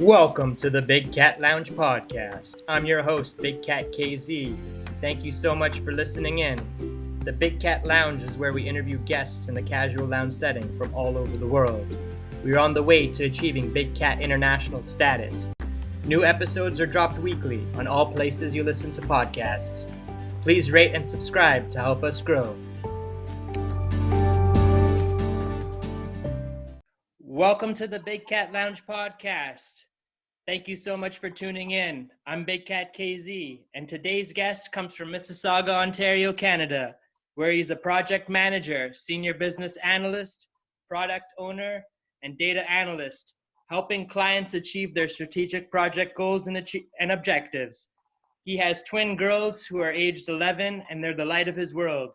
Welcome to the Big Cat Lounge podcast. I'm your host, Big Cat KZ. Thank you so much for listening in. The Big Cat Lounge is where we interview guests in a casual lounge setting from all over the world. We are on the way to achieving Big Cat International status. New episodes are dropped weekly on all places you listen to podcasts. Please rate and subscribe to help us grow. Welcome to the Big Cat Lounge podcast. Thank you so much for tuning in. I'm Big Cat KZ, and today's guest comes from Mississauga, Ontario, Canada, where he's a project manager, senior business analyst, product owner, and data analyst, helping clients achieve their strategic project goals and objectives. He has twin girls who are aged 11, and they're the light of his world.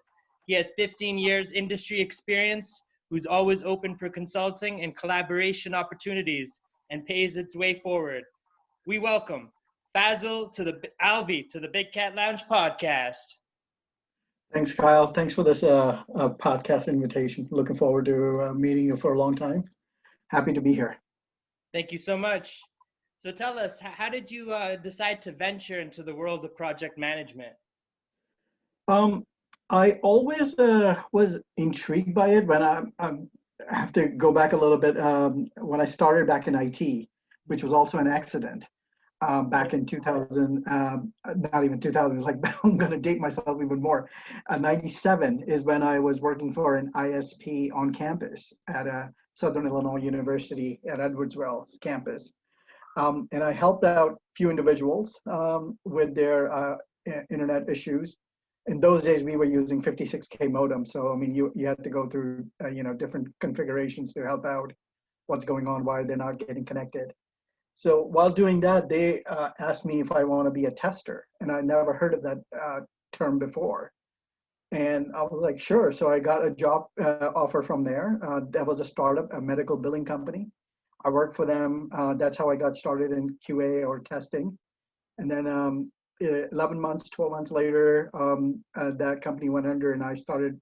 He has 15 years industry experience, who's always open for consulting and collaboration opportunities, and pays its way forward. We welcome Faisal Alvi to the Big Cat Lounge podcast. Thanks, Kyle. Thanks for this podcast invitation. Looking forward to meeting you for a long time. Happy to be here. Thank you so much. So tell us, how did you decide to venture into the world of project management? I always was intrigued by it. When I have to go back a little bit, when I started back in IT, which was also an accident back in 2000, not even 2000, it's like I'm going to date myself even more. 97 is when I was working for an ISP on campus at Southern Illinois University at Edwardsville campus. And I helped out a few individuals with their internet issues. In those days, we were using 56K modem. So, I mean, you had to go through, different configurations to help out what's going on, why they're not getting connected. So while doing that, they asked me if I want to be a tester. And I never heard of that term before. And I was like, sure. So I got a job offer from there. That was a startup, a medical billing company. I worked for them. That's how I got started in QA or testing. And then 11 months, 12 months later, that company went under and I started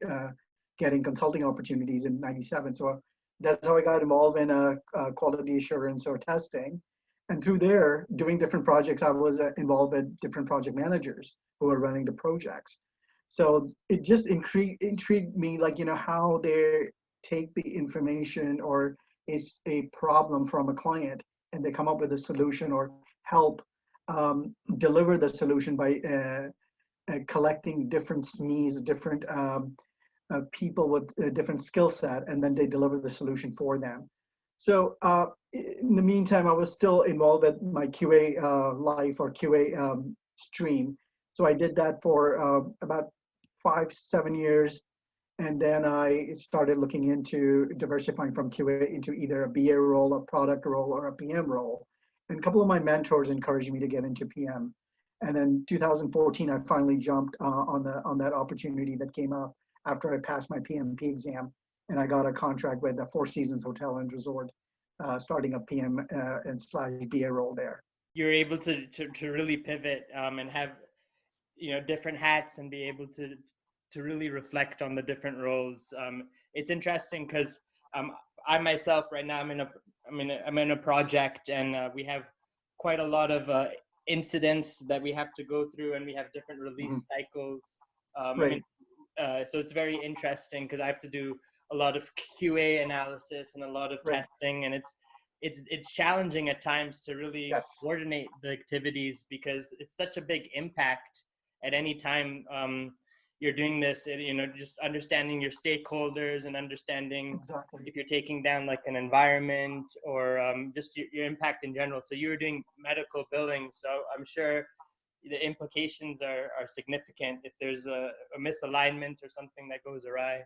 getting consulting opportunities in 97. So that's how I got involved in quality assurance or testing. And through there, doing different projects, I was involved with different project managers who were running the projects. So it just intrigued me, like, how they take the information or it's a problem from a client and they come up with a solution or help deliver the solution by collecting different SMEs, different people with a different skill set, and then they deliver the solution for them. So in the meantime, I was still involved with my QA life or QA stream. So I did that for about 5-7 years. And then I started looking into diversifying from QA into either a BA role, a product role, or a PM role. And a couple of my mentors encouraged me to get into PM. And then 2014, I finally jumped on that opportunity that came up after I passed my PMP exam. And I got a contract with the Four Seasons Hotel and Resort, starting a PM and / BA role there. You're able to really pivot and have different hats and be able to really reflect on the different roles. It's interesting because I myself right now I'm in a project and we have quite a lot of incidents that we have to go through and we have different release cycles. Right. So it's very interesting because I have to do a lot of QA analysis and a lot of testing, and it's challenging at times to really coordinate the activities because it's such a big impact at any time. You're doing this, just understanding your stakeholders and understanding if you're taking down like an environment or just your impact in general. So you were doing medical billing, so I'm sure the implications are significant if there's a misalignment or something that goes awry.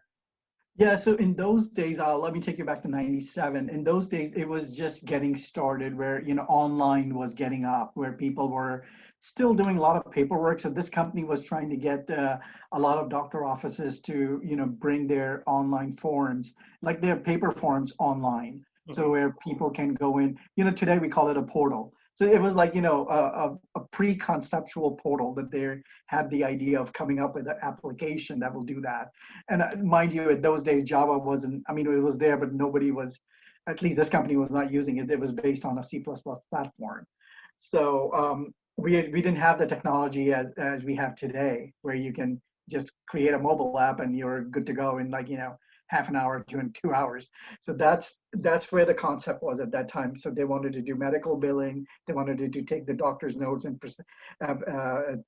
Yeah, so in those days, let me take you back to 97. In those days, it was just getting started where, online was getting up, where people were still doing a lot of paperwork. So this company was trying to get a lot of doctor offices to, bring their online forms, like their paper forms online. So where people can go in, today we call it a portal. So it was like, a pre-conceptual portal that they had the idea of coming up with an application that will do that. And mind you, in those days, Java wasn't, it was there, but nobody was at least this company was not using it. It was based on a C++ platform. So we didn't have the technology as we have today, where you can just create a mobile app and you're good to go in like, half an hour to in 2 hours. So that's where the concept was at that time. So they wanted to do medical billing. They wanted to take the doctor's notes and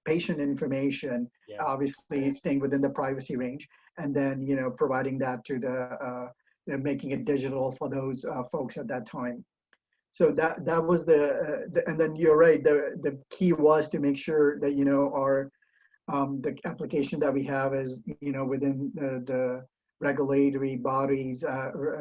patient information, Yeah. obviously staying within the privacy range, and then providing that to making it digital for those folks at that time. So that was and then you're right. The key was to make sure that our the application that we have is within the regulatory bodies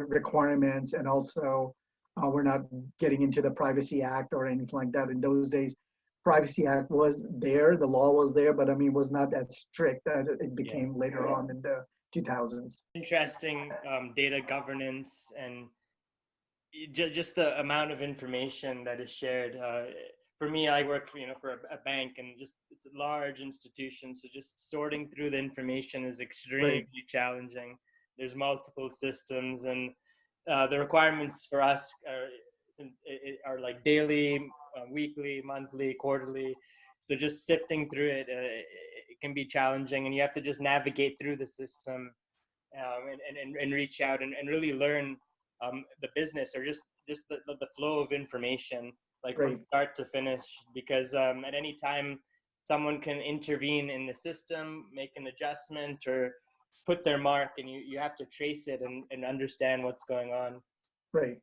requirements, and also we're not getting into the Privacy Act or anything like that. In those days, Privacy Act was there, the law was there, but I mean was not as strict as it became later on in the 2000s. Interesting data governance and just the amount of information that is shared. For me, I work, for a bank, and just it's a large institution, so just sorting through the information is extremely challenging. There's multiple systems, and the requirements for us are like daily, weekly, monthly, quarterly. So just sifting through it, it can be challenging, and you have to just navigate through the system and reach out and really learn the business, or just the flow of information, like from start to finish, because at any time someone can intervene in the system, make an adjustment, or put their mark, and you have to trace it and understand what's going on. Right.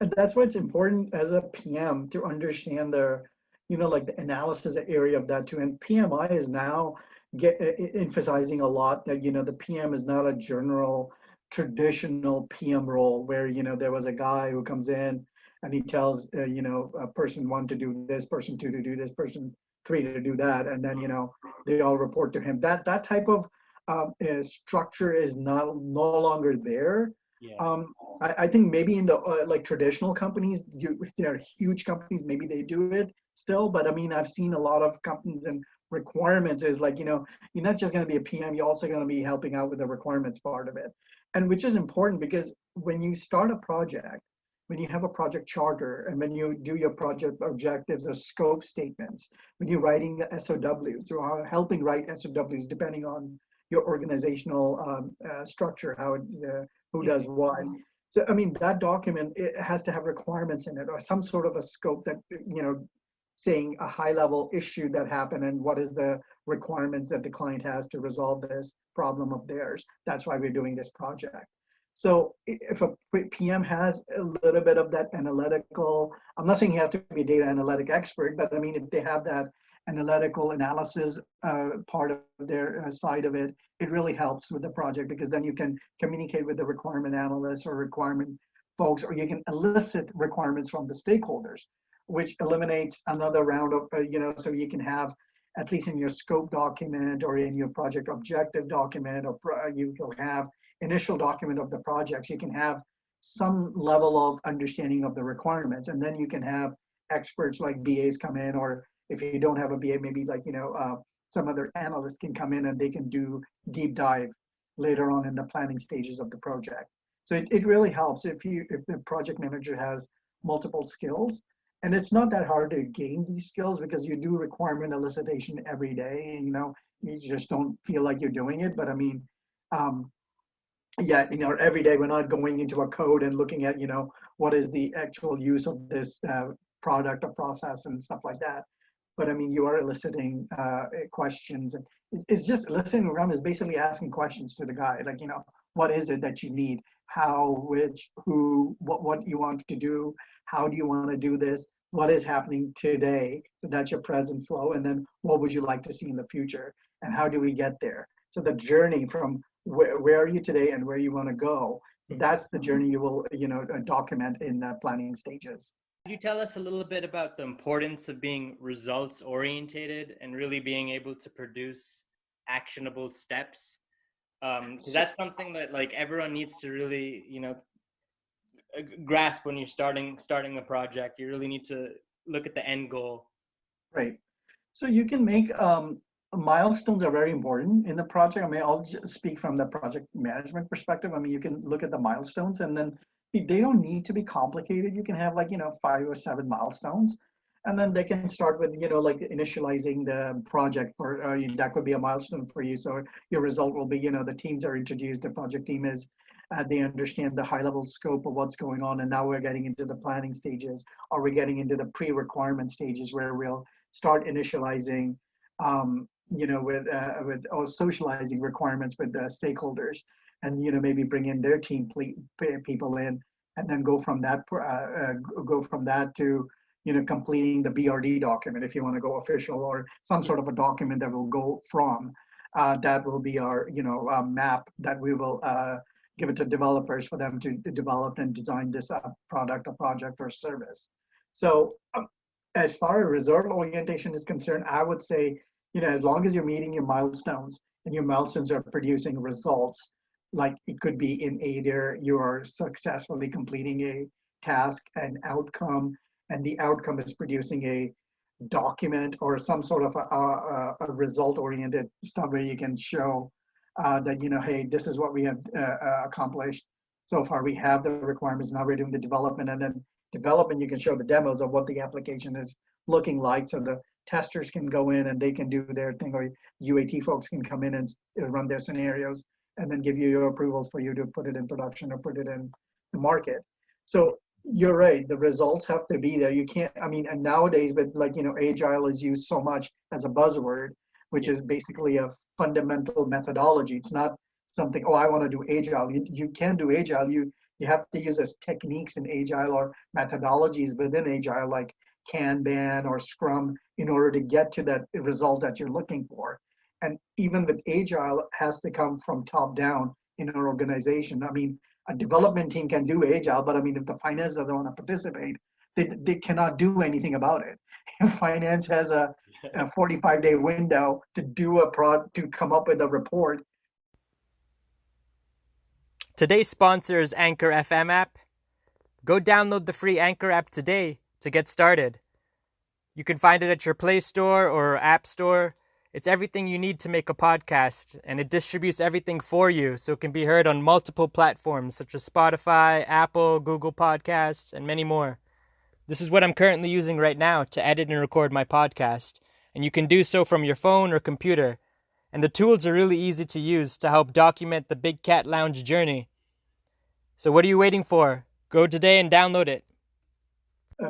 And that's why it's important as a PM to understand the, like the analysis area of that too. And PMI is now emphasizing a lot that, the PM is not a general traditional PM role where, there was a guy who comes in and he tells, person one to do this, person two to do this, person three to do that. And then, they all report to him. That type of structure is no longer there. Yeah. I think maybe in the like traditional companies, if they're huge companies, maybe they do it still. But I mean, I've seen a lot of companies and requirements is like, you're not just going to be a PM, you're also going to be helping out with the requirements part of it. And which is important because when you start a project, when you have a project charter, and when you do your project objectives or scope statements, when you're writing the SOWs or helping write SOWs, depending on your organizational structure, how it, who does what. So, I mean, that document, it has to have requirements in it or some sort of a scope that, saying a high level issue that happened and what is the requirements that the client has to resolve this problem of theirs. That's why we're doing this project. So if a PM has a little bit of that analytical, I'm not saying he has to be a data analytic expert, but I mean, if they have that analytical analysis part of their side of it, it really helps with the project because then you can communicate with the requirement analysts or requirement folks, or you can elicit requirements from the stakeholders, which eliminates another round of, so you can have, at least in your scope document or in your project objective document, or you will have initial document of the projects, you can have some level of understanding of the requirements. And then you can have experts like BAs come in, or if you don't have a BA, maybe like, some other analyst can come in and they can do deep dive later on in the planning stages of the project. So it really helps if the project manager has multiple skills. And it's not that hard to gain these skills because you do requirement elicitation every day. And, you just don't feel like you're doing it. But I mean, yeah, every day we're not going into a code and looking at, what is the actual use of this product or process and stuff like that. But I mean, you are eliciting questions. And it's just eliciting around is basically asking questions to the guy, like, what is it that you need? How, which, who, what you want to do? How do you want to do this? What is happening today? So that's your present flow. And then what would you like to see in the future? And how do we get there? So the journey from where are you today and where you want to go, that's the journey you will, document in the planning stages. Could you tell us a little bit about the importance of being results orientated and really being able to produce actionable steps? Because that's something that like everyone needs to really, grasp when you're starting a project. You really need to look at the end goal. Right. So you can make milestones are very important in the project. I mean, I'll just speak from the project management perspective. I mean, you can look at the milestones, and then they don't need to be complicated. You can have like, 5 or 7 milestones. And then they can start with, like initializing the project for, that could be a milestone for you. So your result will be, the teams are introduced, the project team is, they understand the high level scope of what's going on. And now we're getting into the planning stages, or we're getting into the pre-requirement stages where we'll start initializing, with socializing requirements with the stakeholders, and maybe bring in their team people in, and then go from that to completing the BRD document, if you want to go official, or some sort of a document that will go from, that will be our map that we will give it to developers for them to develop and design this product or project or service. So as far as result orientation is concerned, I would say, as long as you're meeting your milestones and your milestones are producing results, like it could be in either you're successfully completing a task, an outcome, and the outcome is producing a document or some sort of a result oriented stuff where you can show that, hey, this is what we have accomplished so far. We have the requirements, now we're doing the development, and then development you can show the demos of what the application is looking like, so the testers can go in and they can do their thing, or UAT folks can come in and run their scenarios and then give you your approvals for you to put it in production or put it in the market. So you're right, the results have to be there. You can't, I mean, and nowadays, but like, agile is used so much as a buzzword, which is basically a fundamental methodology. It's not something, oh, I want to do agile. You can do agile. You have to use as techniques in agile or methodologies within agile, like Kanban or Scrum, in order to get to that result that you're looking for. And even with agile, has to come from top down in an organization. I mean, a development team can do agile, but I mean, if the finance doesn't want to participate, they cannot do anything about it. If finance has a 45-day window to do to come up with a report. Today's sponsor is Anchor FM app. Go download the free Anchor app today to get started. You can find it at your Play Store or App Store. It's everything you need to make a podcast, and it distributes everything for you so it can be heard on multiple platforms such as Spotify, Apple, Google Podcasts, and many more. This is what I'm currently using right now to edit and record my podcast, and you can do so from your phone or computer. And the tools are really easy to use to help document the Big Cat Lounge journey. So what are you waiting for? Go today and download it.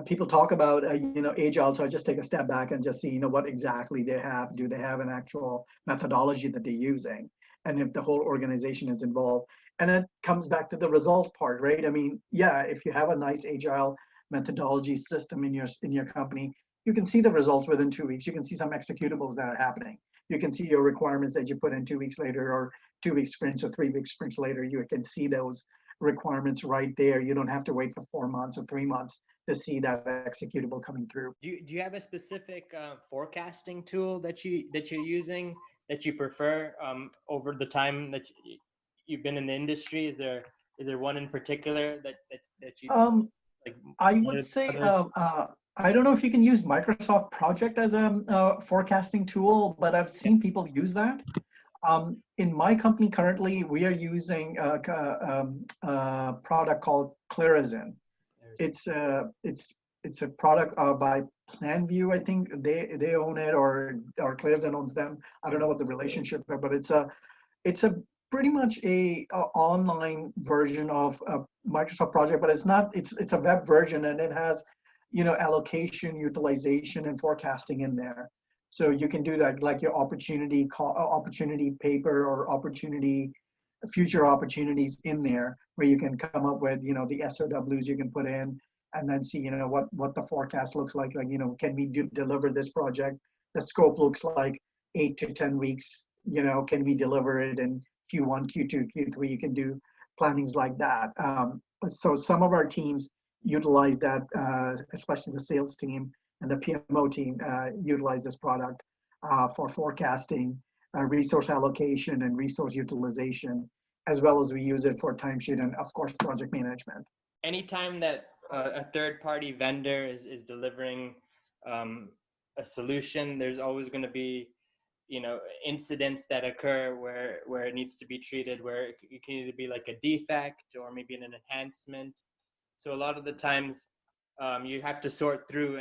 People talk about agile, so I just take a step back and just see what exactly they have. Do they have an actual methodology that they're using, and if the whole organization is involved? And it comes back to the result part, right? I mean, yeah, if you have a nice agile methodology system in your company, you can see the results within 2 weeks. You can see some executables that are happening. You can see your requirements that you put in 2 weeks later, or 2-week sprints or 3-week sprints later. You can see those requirements right there. You don't have to wait for 4 months or 3 months to see that executable coming through. Do you have a specific forecasting tool that you're using that you prefer over the time that you've been in the industry? Is there one in particular that you like? I would say I don't know if you can use Microsoft Project as a forecasting tool, but I've seen people use that. In my company currently, we are using a product called Clarizin. It's a product by PlanView. I think they own it, or Clarizin owns them. I don't know what the relationship is, but it's a pretty much a online version of a Microsoft Project, but it's a web version, and it has allocation, utilization, and forecasting in there. So you can do that, like your opportunity paper or future opportunities in there, where you can come up with the SOWs you can put in, and then see what the forecast looks like. Like, can we deliver this project? The scope looks like 8 to 10 weeks. Can we deliver it in Q1, Q2, Q3? You can do plannings like that. So some of our teams utilize that, especially the sales team and the PMO team utilize this product for forecasting, resource allocation, and resource utilization, as well as we use it for timesheet and, of course, project management. Anytime that a third-party vendor is delivering a solution, there's always going to be incidents that occur where it needs to be treated, where it can either be like a defect or maybe an enhancement. So a lot of the times, you have to sort through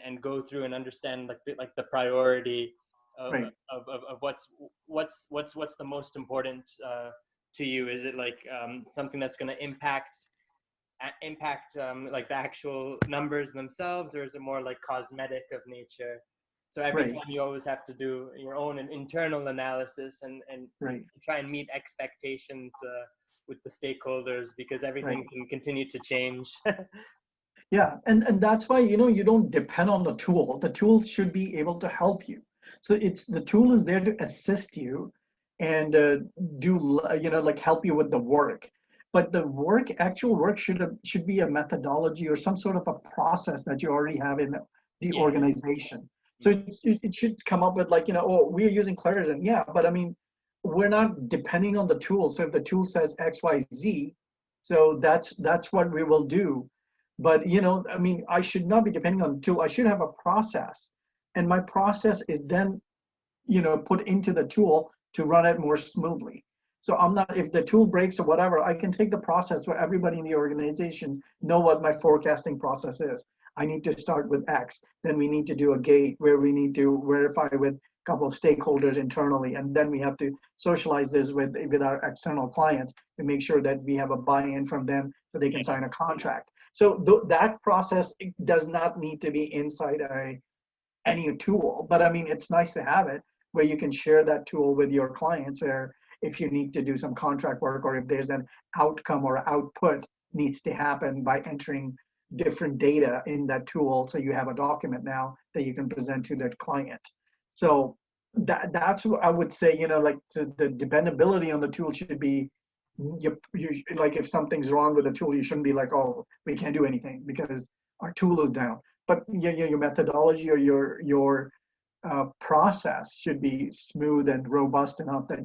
and go through and understand like the priority of, Right. of what's the most important to you. Is it like something that's going to impact like the actual numbers themselves, or is it more like cosmetic of nature? So every Right. time you always have to do your own internal analysis and Right. try and meet expectations with the stakeholders, because everything Right. can continue to change. Yeah, and that's why, you don't depend on the tool. The tool should be able to help you. So it's the tool is there to assist you and like help you with the work. But the actual work should be a methodology or some sort of a process that you already have in the Yeah. organization. So Mhm. it should come up with like, oh, we're using Claritin. Yeah, but I mean, we're not depending on the tool. So if the tool says X, Y, Z, so that's what we will do. But I mean, I should not be depending on the tool. I should have a process, and my process is then put into the tool to run it more smoothly. So I'm not, if the tool breaks or whatever, I can take the process where everybody in the organization know what my forecasting process is. I need to start with X, then we need to do a gate where we need to verify with a couple of stakeholders internally, and then we have to socialize this with our external clients to make sure that we have a buy-in from them so they can Yeah. sign a contract. So that process does not need to be inside any tool, but I mean, it's nice to have it where you can share that tool with your clients, or if you need to do some contract work, or if there's an outcome or output needs to happen by entering different data in that tool. So you have a document now that you can present to the client. So that's what I would say, like the dependability on the tool should be, you like if something's wrong with the tool, you shouldn't be like, oh, we can't do anything because our tool is down. But your methodology or your process should be smooth and robust enough that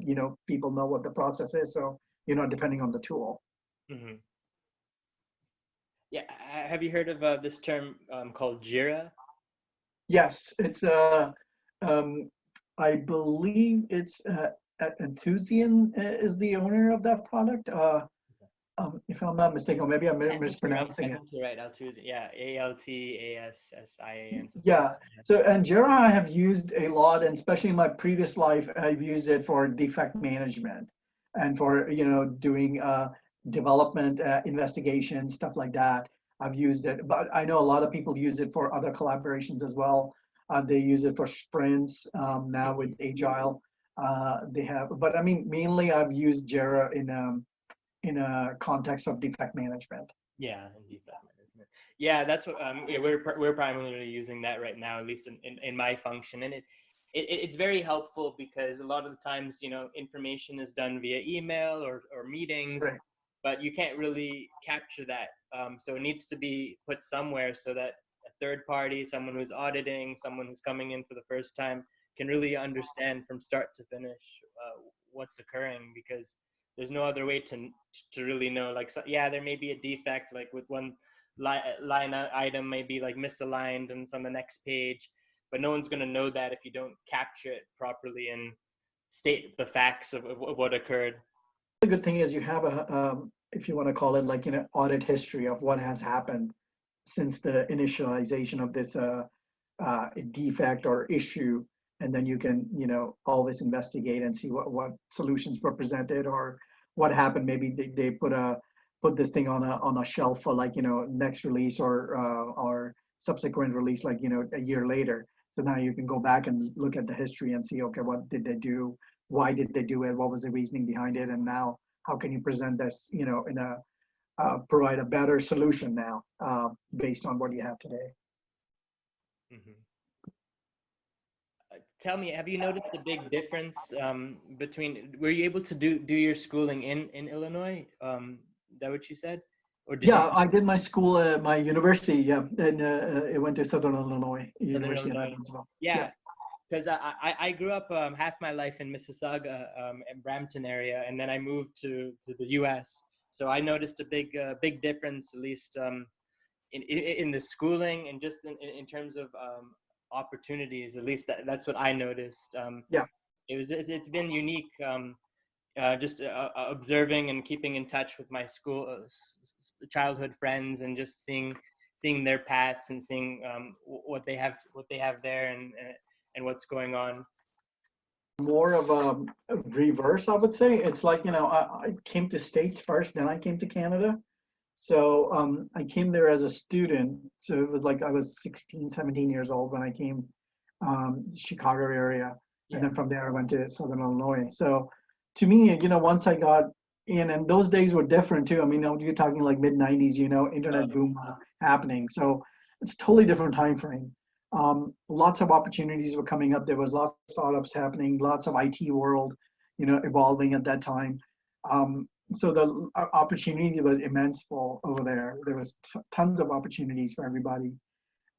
people know what the process is. So you're not depending on the tool. Hmm. Yeah. Have you heard of this term called Jira? Yes, it's um, I believe it's Enthusian is the owner of that product. If I'm not mistaken, or maybe I'm I think you're right. I mispronouncing it. think you're right. Altusian. Yeah. Altsian, something like Yeah. that. So Jira I have used a lot, and especially in my previous life, I've used it for defect management and for doing development, investigation, stuff like that. I've used it, but I know a lot of people use it for other collaborations as well. They use it for sprints now with Mhm. Agile. They have, but I mean, mainly I've used Jira in a context of defect management. Yeah, and defect management. Yeah, that's what yeah, we're primarily using that right now, at least in my function, and it's very helpful because a lot of the times, information is done via email or meetings, Right. but you can't really capture that. So it needs to be put somewhere so that a third party, someone who's auditing, someone who's coming in for the first time, can really understand from start to finish what's occurring, because there's no other way to really know. Like, so, yeah, there may be a defect, like with one line item may be like misaligned and it's on the next page, but no one's going to know that if you don't capture it properly and state the facts of what occurred. The good thing is you have if you want to call it like audit history of what has happened since the initialization of this defect or issue, and then you can always investigate and see what solutions were presented or what happened. Maybe they put this thing on a shelf for like next release or subsequent release like a year later. So now you can go back and look at the history and see, okay, what did they do? Why did they do it? What was the reasoning behind it? And now how can you present this in a provide a better solution now based on what you have today. Hmm. Tell me, have you noticed a big difference between, were you able to do your schooling in Illinois? Is that what you said? Or did you Yeah, I did my school, my university, yeah, and I went to Southern Illinois Southern University in Illinois? Evansville. Yeah, Yeah, because I grew up half my life in Mississauga and Brampton area, and then I moved to the U.S. So I noticed a big difference, at least in the schooling and just in terms of opportunities. At least that's what I noticed. Yeah. It's been unique. Just observing and keeping in touch with my school childhood friends, and just seeing their paths, and seeing what they have there, and what's going on. More of a reverse, I would say. It's like, I came to States first, then I came to Canada. So I came there as a student. So it was like I was 16, 17 years old when I came, Chicago area. And Yeah. then from there I went to Southern Illinois. So to me, once I got in, and those days were different too. I mean, you're talking like mid 90s, internet boom was happening. So it's a totally different time frame. Lots of opportunities were coming up. There was lots of startups happening, lots of IT world, evolving at that time. So the opportunity was immense over there. There was tons of opportunities for everybody.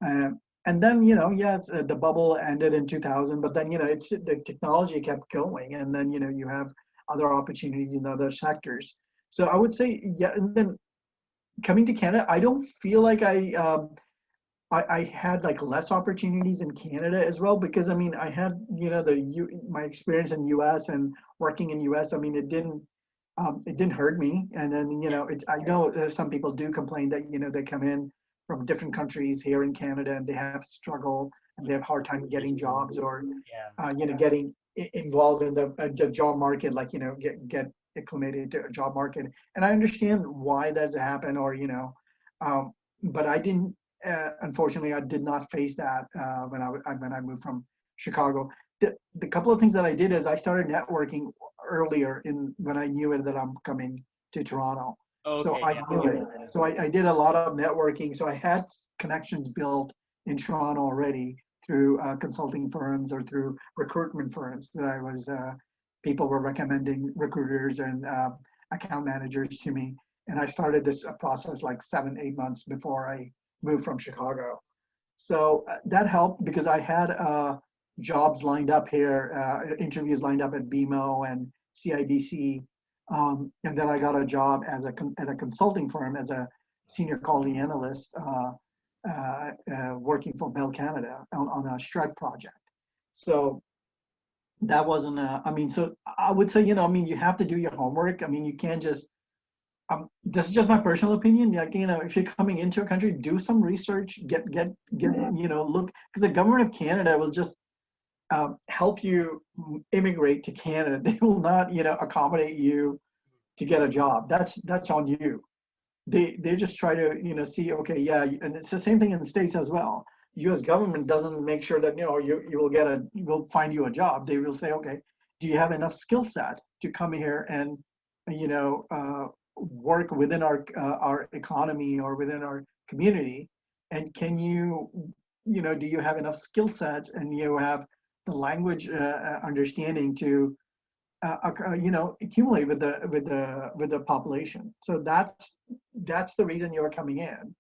And then, yes, the bubble ended in 2000, but then, it's the technology kept going, and then, you have other opportunities in other sectors. So I would say, yeah. And then coming to Canada, I don't feel like I had like less opportunities in Canada as well, because I mean, I had, my experience in US and working in US. I mean, it didn't hurt me. And then, I know some people do complain that, they come in from different countries here in Canada, and they have struggle, and they have hard time getting jobs, or, getting involved in the job market, like, get acclimated to a job market. And I understand why that's happened, or, but I didn't, unfortunately, I did not face that when I moved from Chicago. The couple of things that I did is I started networking earlier when I knew it that I'm coming to Toronto. Okay, So I knew it. So I did a lot of networking. So I had connections built in Toronto already through consulting firms or through recruitment firms that people were recommending recruiters and account managers to me. And I started this process like 7-8 months before I moved from Chicago. So that helped, because I had jobs lined up here, interviews lined up at BMO and CIBC. And then I got a job at a consulting firm as a senior quality analyst, working for Bell Canada on a Stripe project. So that wasn't, so I would say, you have to do your homework. I mean, you can't just, this is just my personal opinion. Like, if you're coming into a country, do some research, get, look, because the government of Canada will just help you immigrate to Canada. They will not, accommodate you to get a job. That's on you. They just try to, see, okay, yeah, and it's the same thing in the States as well. U.S. government doesn't make sure that, you will find you a job. They will say, okay, do you have enough skill set to come here and, work within our economy or within our community? And can you, do you have enough skill sets, and you have the language understanding to accumulate with the population? So that's the reason you're coming in.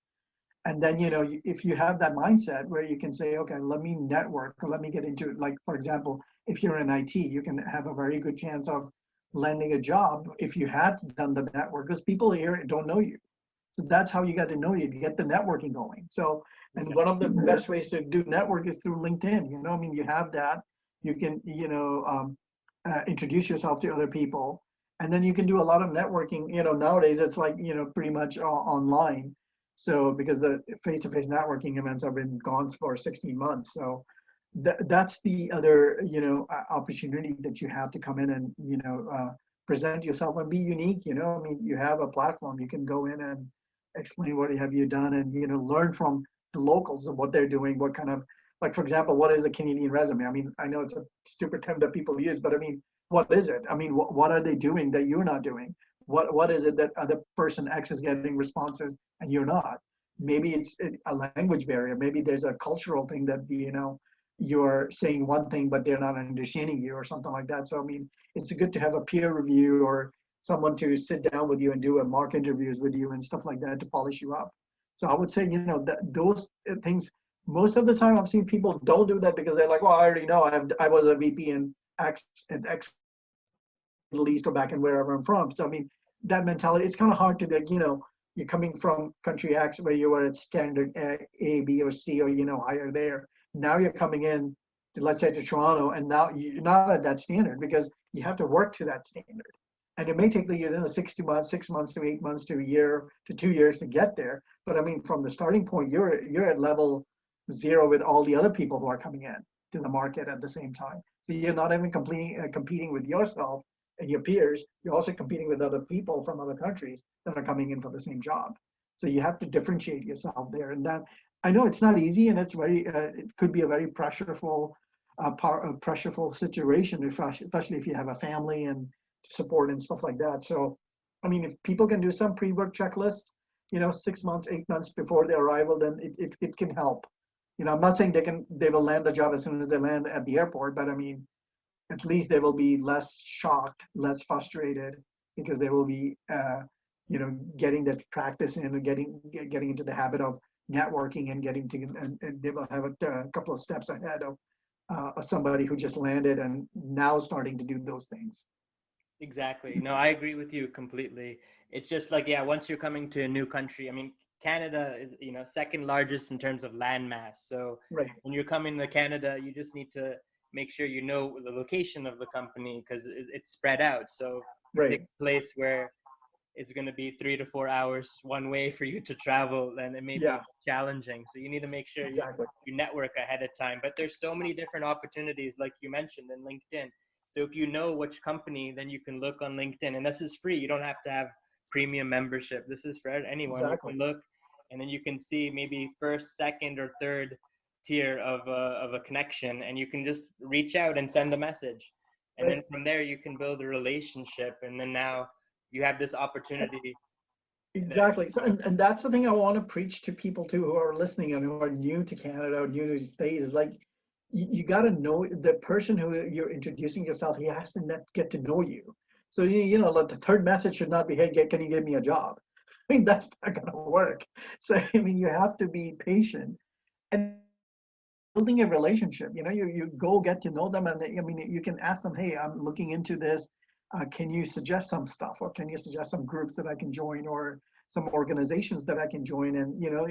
And then, if you have that mindset where you can say, okay, let me network, or let me get into it. Like, for example, if you're in IT, you can have a very good chance of landing a job if you had done the network, because people here don't know you. So that's how you get to know you, to get the networking going. So, and one of the best ways to do network is through LinkedIn. You have that. You can, introduce yourself to other people, and then you can do a lot of networking. Nowadays it's like, pretty much online. So because the face-to-face networking events have been gone for 16 months. So that's the other, opportunity that you have to come in and, present yourself and be unique. You have a platform. You can go in and explain what have you done, and, learn from the locals of what they're doing, what kind of, like, for example, what is a Canadian resume? I mean, I know it's a stupid term that people use, but I mean, what is it? I mean, what are they doing that you're not doing? What is it that other person X is getting responses and you're not? Maybe it's a language barrier. Maybe there's a cultural thing that, you're saying one thing, but they're not understanding you, or something like that. So, I mean, it's good to have a peer review, or someone to sit down with you and do a mock interviews with you and stuff like that to polish you up. So I would say, those things, most of the time I've seen people don't do that because they're like, well, I already know I was a VP in X Middle East, or back in wherever I'm from. So, I mean, that mentality, it's kind of hard to like, you're coming from country X where you were at standard A, B, or C, or, higher there. Now you're coming in to, let's say, to Toronto, and now you're not at that standard because you have to work to that standard. And it may take you 60 months, 6 months to 8 months to a year to 2 years to get there. But I mean, from the starting point, you're at level zero with all the other people who are coming in to the market at the same time. So you're not even competing with yourself and your peers. You're also competing with other people from other countries that are coming in for the same job. So you have to differentiate yourself there. And that, I know it's not easy, and it's it could be a very pressureful situation, especially if you have a family and support and stuff like that. So, I mean, if people can do some pre-work checklists, 6 months, 8 months before their arrival, then it can help. I'm not saying they will land the job as soon as they land at the airport, but I mean, at least they will be less shocked, less frustrated, because they will be, getting that practice in and getting into the habit of networking and and they will have a couple of steps ahead of somebody who just landed and now starting to do those things. Exactly. No, I agree with you completely. It's just like, yeah, once you're coming to a new country, I mean, Canada is, second largest in terms of land mass. So Right. when you're coming to Canada, you just need to make sure you know the location of the company because it's spread out. So you pick Right. a place where it's going to be 3 to 4 hours one way for you to travel, then it may be Yeah. challenging. So you need to make sure Exactly. you network ahead of time. But there's so many different opportunities, like you mentioned in LinkedIn. So if you know which company, then you can look on LinkedIn, and this is free. You don't have to have premium membership. This is for anyone. You Exactly. can look, and then you can see maybe first, second, or third tier of a connection, and you can just reach out and send a message, and then Right. from there you can build a relationship, and then now you have this opportunity that, Exactly. So, and that's the thing I want to preach to people too who are listening and who are new to Canada or new to the States is like, you got to know the person who you're introducing yourself. He has to get to know you. So like the third message should not be, "Hey, can you give me a job?" I mean, that's not gonna work. So I mean, you have to be patient and building a relationship. You go get to know them, and I mean, you can ask them, "Hey, I'm looking into this. Can you suggest some stuff, or can you suggest some groups that I can join, or some organizations that I can join?" And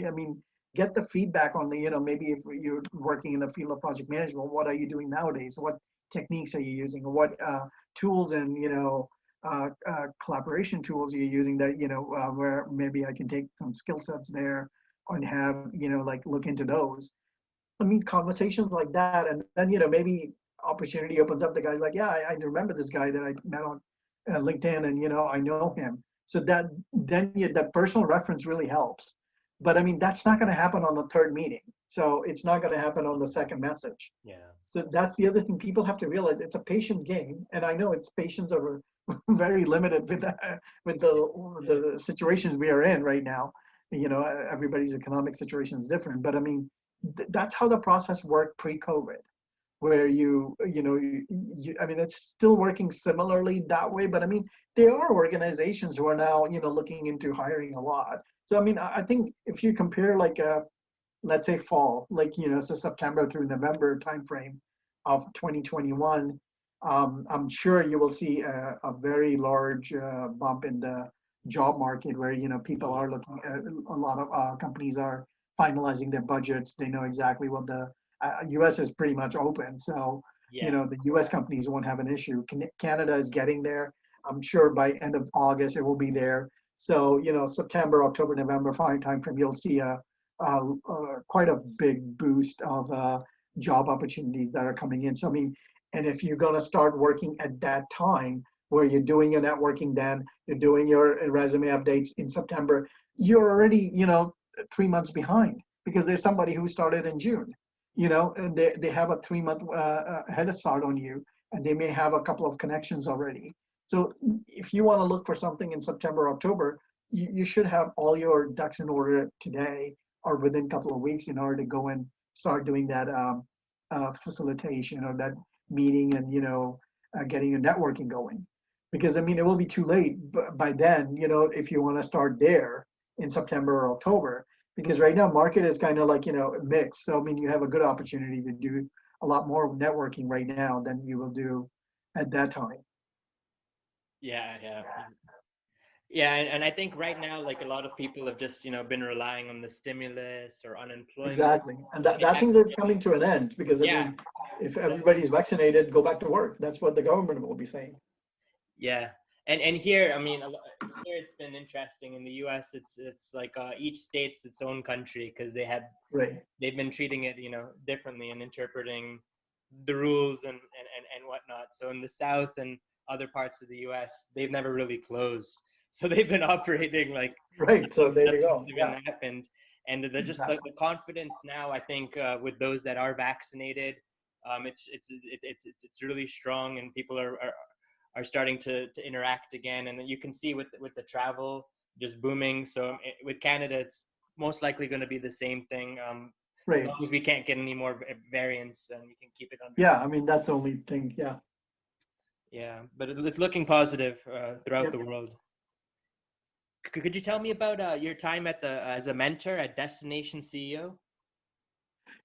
I mean, get the feedback on maybe if you're working in the field of project management, what are you doing nowadays? What techniques are you using? What tools and collaboration tools are you using that where maybe I can take some skill sets there and have like look into those. I mean, conversations like that, and then maybe opportunity opens up. The guy's like, "Yeah, I remember this guy that I met on LinkedIn, and I know him." So that personal reference really helps. But I mean, that's not going to happen on the third meeting. So it's not going to happen on the second message. yeah. So that's the other thing people have to realize. It's a patient game, and I know it's patience are very limited with the situations we are in right now. Everybody's economic situation is different, but I mean, that's how the process worked pre-COVID, where I mean, it's still working similarly that way, but I mean, there are organizations who are now, looking into hiring a lot. So, I mean, I think if you compare like, let's say fall, like, so September through November timeframe of 2021, I'm sure you will see a very large bump in the job market where, people are looking at a lot of companies are finalizing their budgets. They know exactly what the US is pretty much open. So, Yeah. the US companies won't have an issue. Canada is getting there. I'm sure by end of August it will be there. So, September, October, November, fine time frame, you'll see quite a big boost of job opportunities that are coming in. So, I mean, and if you're going to start working at that time where you're doing your networking, then you're doing your resume updates in September, you're already, 3 months behind because there's somebody who started in June, and they have a 3 month head start on you, and they may have a couple of connections already. So if you want to look for something in September, October, you should have all your ducks in order today or within a couple of weeks in order to go and start doing that facilitation or that meeting and getting your networking going. Because I mean, it will be too late by then, if you want to start there in September or October. Because right now, market is kind of like mixed. So I mean, you have a good opportunity to do a lot more networking right now than you will do at that time. Yeah, yeah. Yeah, and I think right now, like a lot of people have just, been relying on the stimulus or unemployment. Exactly. And And they that things haven't are really, coming to an end because, I yeah, mean, if everybody's vaccinated, go back to work. That's what the government will be saying. yeah. And here, I mean, here it's been interesting. In the U.S., it's like each state's its own country because Right. they've been treating it, differently and interpreting the rules and whatnot. So in the South and other parts of the U.S., they've never really closed. So they've been operating like Right. So there you nothing's go. even Yeah, happened. And the just exactly. the confidence now, I think, with those that are vaccinated, it's really strong, and people are starting to interact again. And you can see with the travel just booming. So with Canada, it's most likely going to be the same thing. As Right. long as we can't get any more variants and we can keep it under. Yeah. I mean, that's the only thing. Yeah. Yeah, but it's looking positive throughout the Yep. world. Could you tell me about your time at the as a mentor at Destination CEO?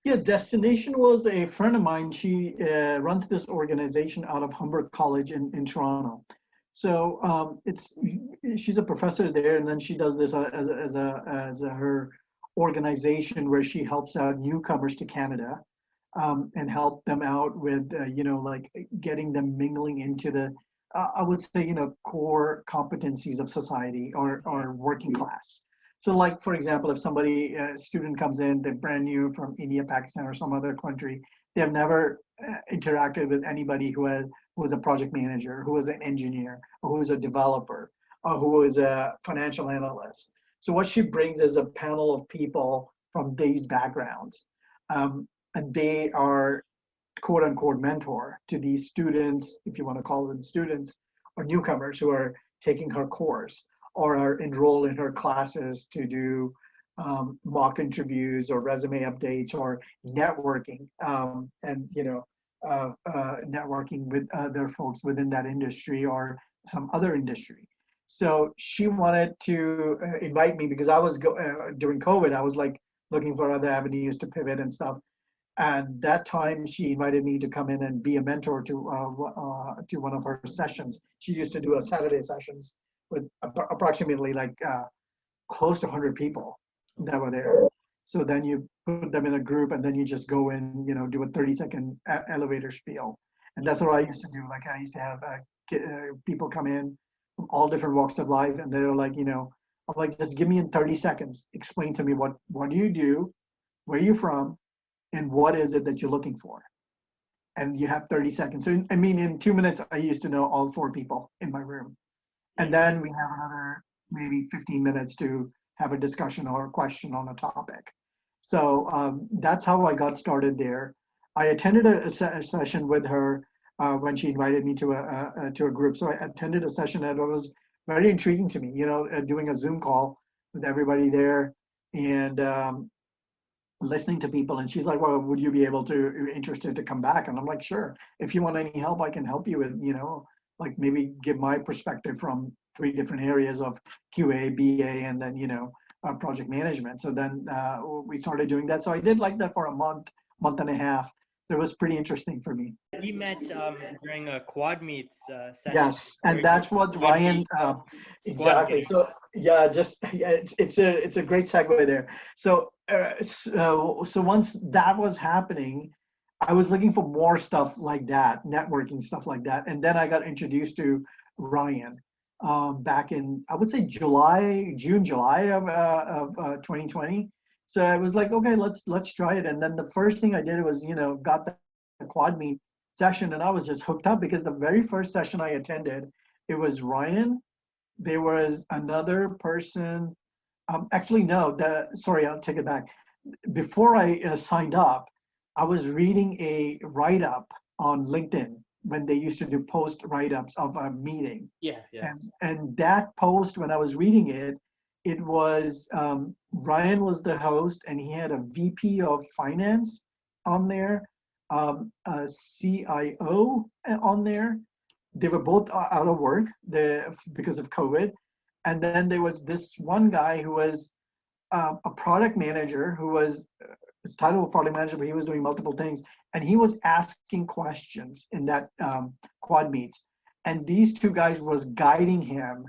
Yeah. Destination was a friend of mine. She runs this organization out of Humber College in Toronto. So she's a professor there, and then she does this her organization where she helps out newcomers to Canada, and help them out with like getting them mingling into the I would say core competencies of society or working class. So like for example, if somebody a student comes in, they're brand new from India, Pakistan, or some other country, they have never interacted with anybody who is a project manager, who is an engineer, or who is a developer, or who is a financial analyst. So what she brings is a panel of people from these backgrounds, and they are quote unquote mentor to these students, if you want to call them students, or newcomers who are taking her course or are enrolled in her classes to do mock interviews or resume updates or networking, and networking with other folks within that industry or some other industry. So she wanted to invite me because during COVID, I was like looking for other avenues to pivot and stuff. And that time, she invited me to come in and be a mentor to one of her sessions. She used to do a Saturday sessions with approximately like close to 100 people that were there. So then you put them in a group, and then you just go in, do a 30-second elevator spiel. And that's what I used to do. Like I used to have people come in from all different walks of life, and they're like, I'm like, just give me in 30 seconds, explain to me what do you do, where are you from, and what is it that you're looking for. And you have 30 seconds. So I mean, in 2 minutes, I used to know all four people in my room. And then we have another maybe 15 minutes to have a discussion or a question on a topic. So that's how I got started there. I attended a session with her when she invited me to a group. So I attended a session that was very intriguing to me, doing a Zoom call with everybody there, and listening to people. And she's like, well, would you be interested to come back? And I'm like, sure, if you want any help, I can help you with, like maybe give my perspective from 3 different areas of QA, BA, and then, project management. So then we started doing that. So I did like that for a month and a half. It was pretty interesting for me. We met during a quad meets session Yes, where and you that's what quad Ryan. meet squad Exactly. meeting. So yeah, it's a great segue there. So once that was happening, I was looking for more stuff like that, networking stuff like that, and then I got introduced to Ryan back in, I would say, July of 2020. So I was like, okay, let's try it. And then the first thing I did was got the quad meet session, and I was just hooked up because the very first session I attended, it was Ryan. There was another person. Actually, no. Sorry, I'll take it back. Before I signed up, I was reading a write-up on LinkedIn when they used to do post write-ups of a meeting, Yeah, yeah. and that post, when I was reading it, it was Ryan was the host, and he had a VP of finance on there, a CIO on there. They were both out of work because of COVID, and then there was this one guy who was a product manager who was his title was product manager, but he was doing multiple things, and he was asking questions in that quad meets, and these two guys was guiding him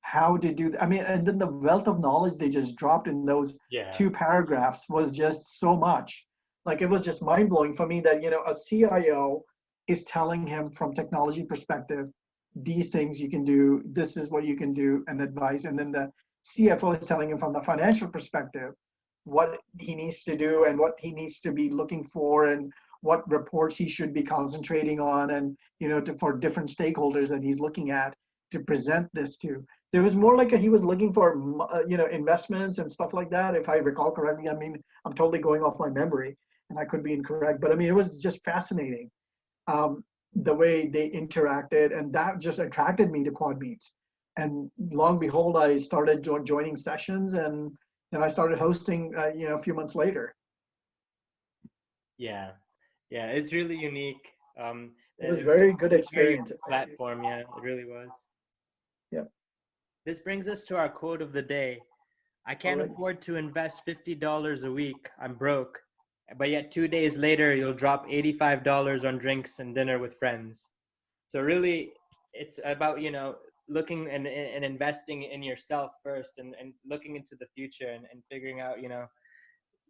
how to do. I mean, and then the wealth of knowledge they just dropped in those Yeah. 2 paragraphs was just so much. Like it was just mind blowing for me that a CIO is telling him from technology perspective, these things you can do, this is what you can do, and advice. And then the CFO is telling him from the financial perspective what he needs to do and what he needs to be looking for and what reports he should be concentrating on and for different stakeholders that he's looking at to present this to. There was more like he was looking for investments and stuff like that, if I recall correctly. I mean, I'm totally going off my memory and I could be incorrect, but I mean it was just fascinating, the way they interacted, and that just attracted me to quad meets. And long behold, I started joining sessions, and then I started hosting a few months later. Yeah. Yeah. It's really unique. It was It, very good it's a very experience. unique platform. Yeah, it really was. Yeah. This brings us to our quote of the day. I All can't right. afford to invest $50 a week. I'm broke. But yet 2 days later, you'll drop $85 on drinks and dinner with friends. So really, it's about, looking and investing in yourself first, and looking into the future, and figuring out,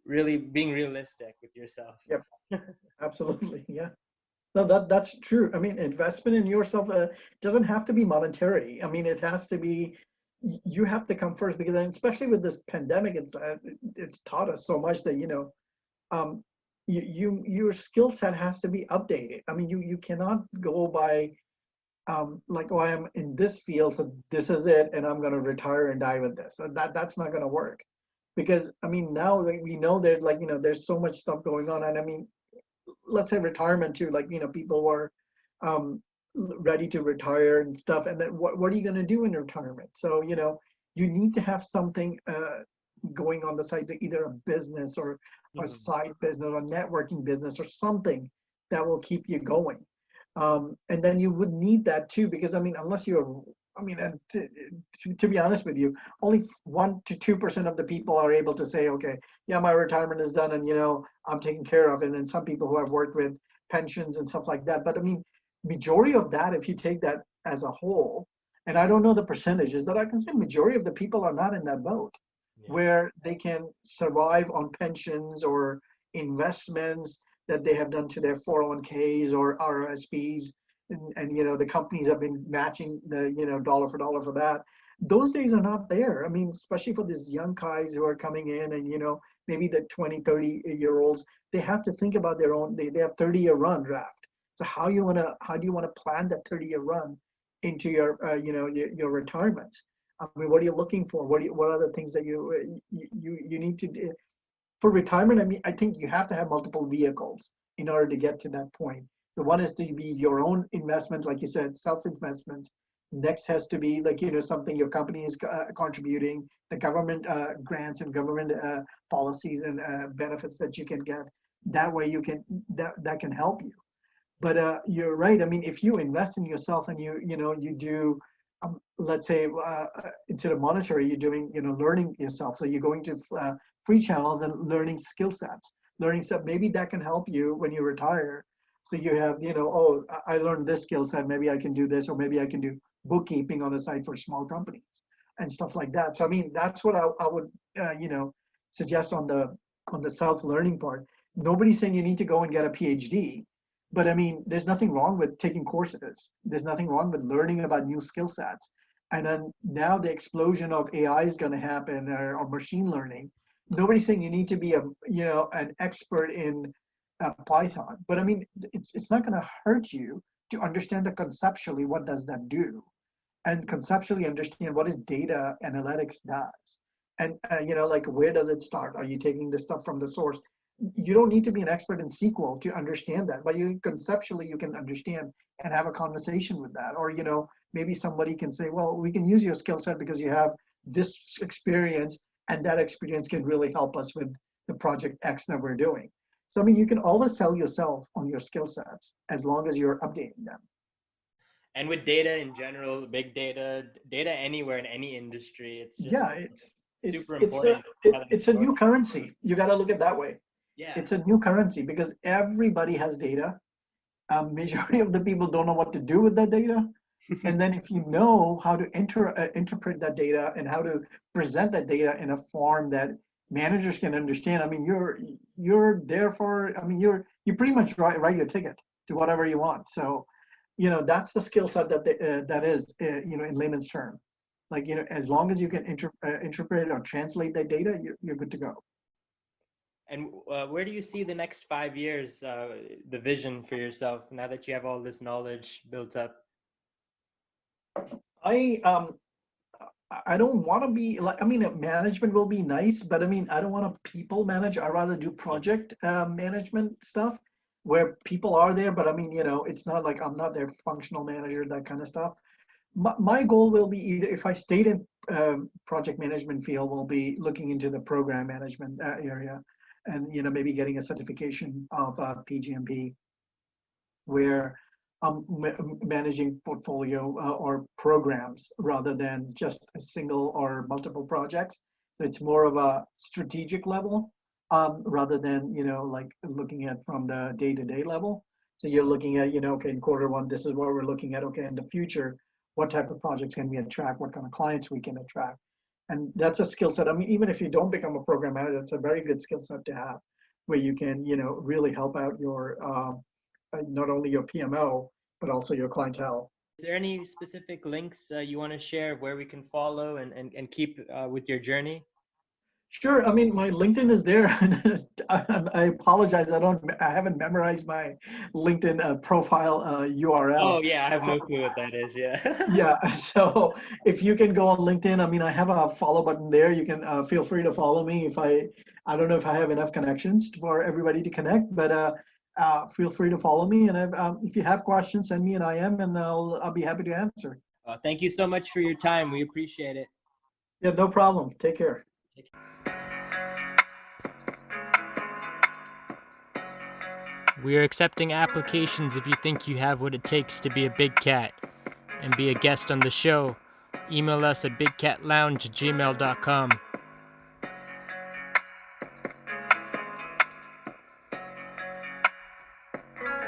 really being realistic with yourself. Yep. Absolutely. Yeah. No, that's true. I mean, investment in yourself doesn't have to be monetary. I mean, it has to be. You have to come first, because then, especially with this pandemic, it's taught us so much that um, your skill set has to be updated. I mean, you cannot go by like, oh, I am in this field, so this is it, and I'm going to retire and die with this. So that's not going to work, because I mean now, like, we know there's like there's so much stuff going on, and I mean, let's say retirement too, like people were um ready to retire and stuff, and then what are you going to do in retirement? So you need to have something going on the side, to either a business or a Mhm. side business or networking business or something that will keep you going. And then you would need that too, because I mean, unless you're, I mean, and to be honest with you, only 1 to 2% of the people are able to say, okay, yeah, my retirement is done, and I'm taken care of. And then some people who have worked with pensions and stuff like that. But I mean, majority of that, if you take that as a whole, and I don't know the percentages, but I can say majority of the people are not in that boat Yeah. where they can survive on pensions or investments that they have done to their 401ks or RRSPs, and the companies have been matching the dollar for dollar for that. Those days are not there. I mean, especially for these young guys who are coming in, and maybe the 20, 30 year olds, they have to think about their own. They have 30-year run draft. So how do you want to plan that 30-year run into your your retirements? I mean, what are you looking for? What are the things that you need to do for retirement? I mean, I think you have to have multiple vehicles in order to get to that point. The one is to be your own investment, like you said, self-investment. Next has to be like something your company is contributing, the government grants and government policies and benefits that you can get. That way you can that can help you. But you're right. I mean, if you invest in yourself and you do, let's say instead of monetary, you're doing learning yourself. So you're going to free channels and learning skill sets, learning stuff. Maybe that can help you when you retire. So you have oh, I learned this skill set. Maybe I can do this, or maybe I can do bookkeeping on the side for small companies and stuff like that. So I mean, that's what I would suggest on the self learning part. Nobody's saying you need to go and get a PhD, but I mean, there's nothing wrong with taking courses. There's nothing wrong with learning about new skill sets. And then now the explosion of AI is going to happen, or machine learning. Nobody's saying you need to be an expert in Python, but I mean, it's not going to hurt you to understand the conceptually what does that do, and conceptually understand what is data analytics does, and like, where does it start? Are you taking this stuff from the source? You don't need to be an expert in SQL to understand that, but you conceptually you can understand and have a conversation with that. Or maybe somebody can say, well, we can use your skill set because you have this experience, and that experience can really help us with the project X that we're doing. So I mean, you can always sell yourself on your skill sets as long as you're updating them. And with data in general, big data, data anywhere in any industry, it's just Yeah, super important. it's a new currency. You got to look at it that way. Yeah. It's a new currency because everybody has data. Majority of the people don't know what to do with that data. And then if you know how to interpret that data and how to present that data in a form that managers can understand, I mean, you're there for, I mean, you pretty much write your ticket to whatever you want. So, that's the skill set that is, in layman's term. Like, as long as you can interpret or translate that data, you're good to go. And where do you see the next 5 years, the vision for yourself now that you have all this knowledge built up? I don't want to be like, I mean, management will be nice, but I mean, I don't want to people manage. I rather do project management stuff where people are there, but I mean, it's not like I'm not their functional manager, that kind of stuff. My goal will be either if I stayed in project management field, will be looking into the program management area, and maybe getting a certification of PGMP where I'm managing portfolio or programs rather than just a single or multiple projects. So it's more of a strategic level rather than, like looking at from the day-to-day level. So you're looking at, okay, in quarter one, this is what we're looking at. Okay, in the future, what type of projects can we attract? What kind of clients we can attract? And that's a skill set. I mean, even if you don't become a program manager, it's a very good skill set to have, where you can, really help out your not only your PMO, but also your clientele. Is there any specific links you want to share where we can follow and keep with your journey? Sure. I mean, my LinkedIn is there. I apologize. I haven't memorized my LinkedIn profile URL. Oh yeah, I have So no clue what that is. Yeah. yeah. So if you can go on LinkedIn, I mean, I have a follow button there. You can feel free to follow me. I don't know if I have enough connections for everybody to connect, but feel free to follow me. And if you have questions, send me an IM, and I'll be happy to answer. Thank you so much for your time. We appreciate it. Yeah, no problem. Take care. We are accepting applications if you think you have what it takes to be a big cat and be a guest on the show. Email us at bigcatlounge@gmail.com.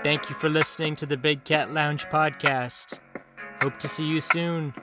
Thank you for listening to the Big Cat Lounge podcast. Hope to see you soon.